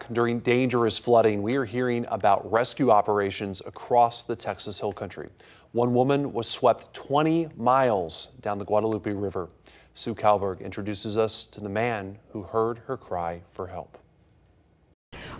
back. During dangerous flooding, we are hearing about rescue operations across the Texas Hill Country. One woman was swept 20 miles down the Guadalupe River. Sue Kalberg introduces us to the man who heard her cry for help.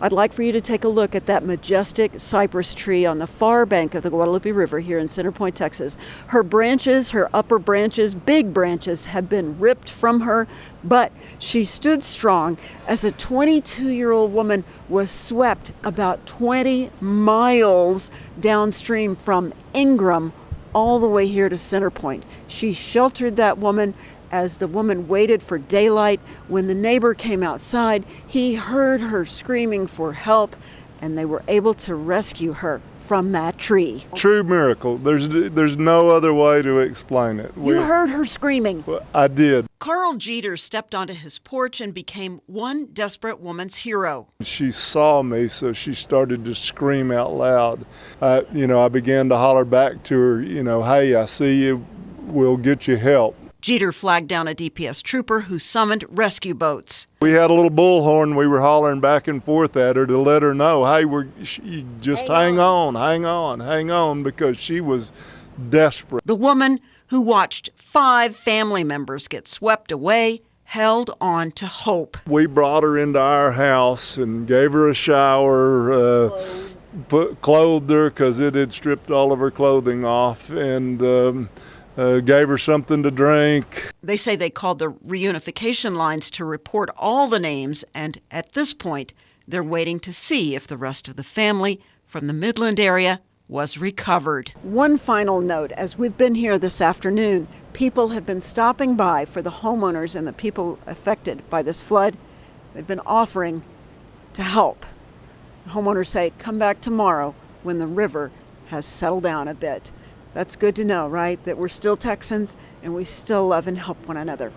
I'd like for you to take a look at that majestic cypress tree on the far bank of the Guadalupe River here in Center Point, Texas. Her branches, her upper branches, big branches, have been ripped from her, but she stood strong as a 22-year-old woman was swept about 20 miles downstream from Ingram all the way here to Center Point. She sheltered that woman as the woman waited for daylight. When the neighbor came outside, he heard her screaming for help, and they were able to rescue her from that tree. True miracle. There's no other way to explain it. You heard her screaming. I did. Carl Jeter stepped onto his porch and became one desperate woman's hero. She saw me, so she started to scream out loud. I began to holler back to her, hey, I see you, we'll get you help. Jeter flagged down a DPS trooper who summoned rescue boats. We had a little bullhorn. We were hollering back and forth at her to let her know, hey, just hang on, because she was desperate. The woman who watched 5 family members get swept away held on to hope. We brought her into our house and gave her a shower, clothed her because it had stripped all of her clothing off, and gave her something to drink. They say they called the reunification lines to report all the names, and at this point, they're waiting to see if the rest of the family from the Midland area was recovered. One final note, as we've been here this afternoon, people have been stopping by for the homeowners and the people affected by this flood. They've been offering to help. Homeowners say, come back tomorrow when the river has settled down a bit. That's good to know, right? That we're still Texans and we still love and help one another.